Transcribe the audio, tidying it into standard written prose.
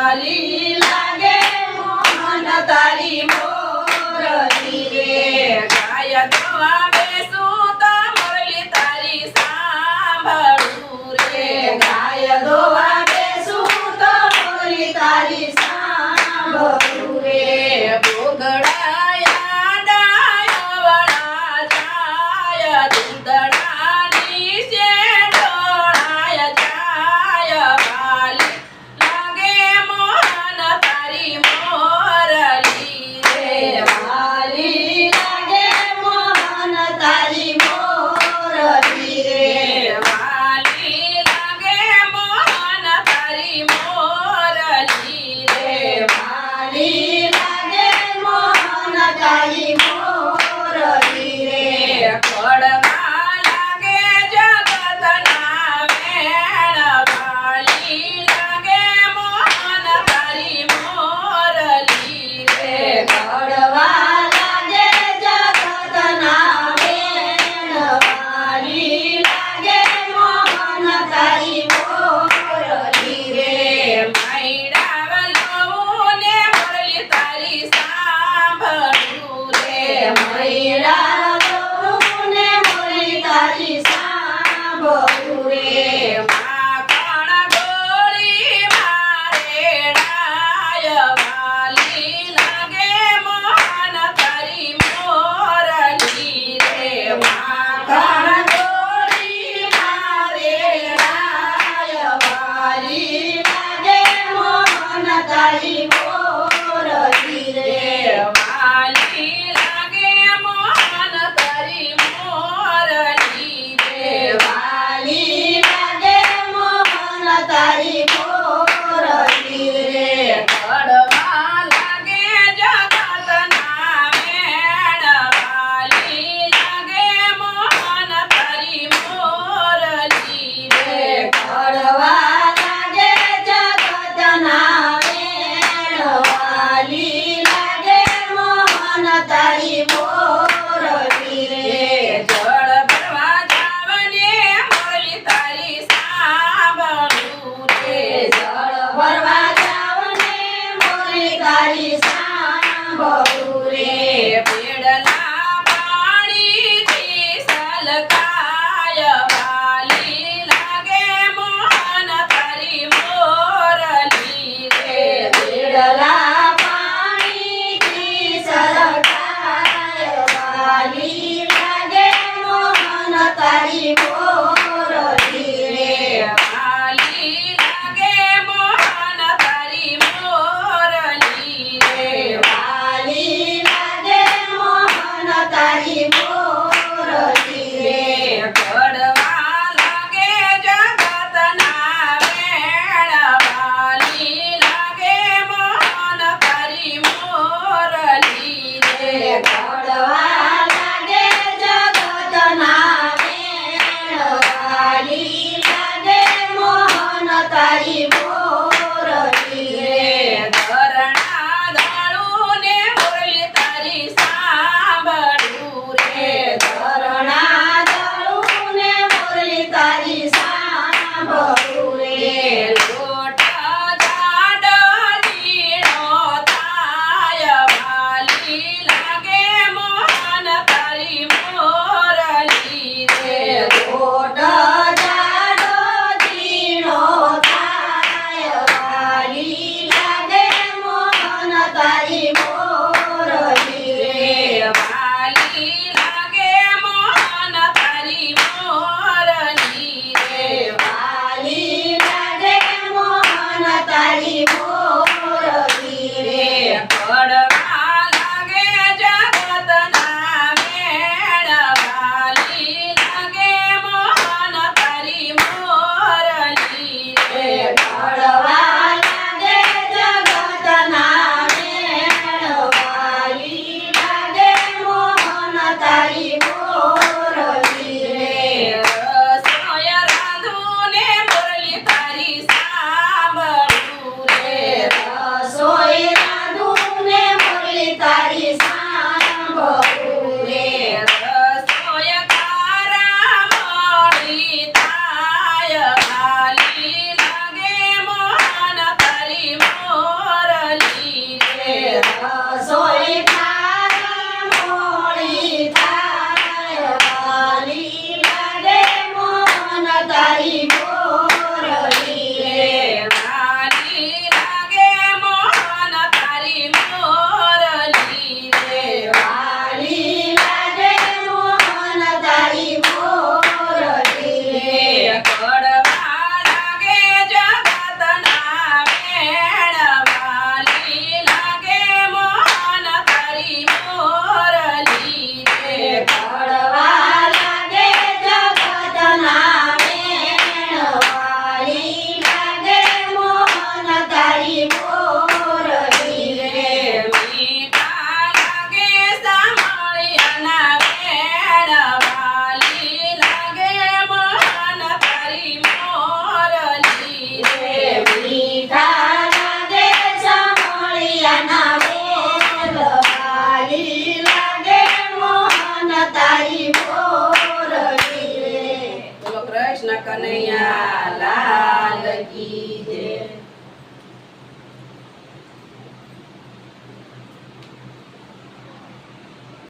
વાલી લાગે મોહન તારી મોરલી રે ગાય દવા બેસું તો મોરલી તારી સાંભળું રે ગાય દવા બેસું તો મોરલી તારી સાંભળું રે ભોગડાયા ડાયવડા જાય દૂધડાની શેઢોળાય જાય વાલી લાગે મોહન તારી મોરલી રે વાલી લાગે મોહન તારી મોરલી રે વાલી લાગે મોહન તારી મોરલી રે વાલી લાગે મોહન તારી મોરલી રે ખડવા લાગે જગતના વેણ વાલી લાગે મોહન તારી મોરલી રે ખડવા લાગે જગતના વેણ વાલી લાગે મોહન તારી મોરલી રે માયડા વલોવું ને મોરલી તારી સાંભળું રે માયડા વલોવું ને મોરલી તારી સાંભળું રે માખણ ગોળી મારે ડાય વાલી લાગે મોહન તારી મોરલી રે માખણ ગોળી મારે ડાય વાલી લાગે મોહન તારી મોરલી રે વાલી લાગે મોહન તારી મોરલી રે વાલી લાગે મોહન તારી મોરલી રે કડવા લાગે જગતના વેણ વાલી લાગે મોહન તારી મોરલી રે કડવા લાગે જગતના વેણ વાલી લાગે મોહન તારી મોરલી રે જળ ભરવા જાવને મોરલી તારી સાંભળું રે જળ ભરવા જાવને મોરલી તારી સાંભળું રે પેડલા પાણીથી સલકાય વાલી લાગે મોહન તારી મોરલી રે પેડલા પાણીથી સલકાય વાલી લાગે મોહન તારી મોરલી રે વાલી લાગે મોહન તારી મોરલી રે કૃષ્ણ કનૈયા લાલ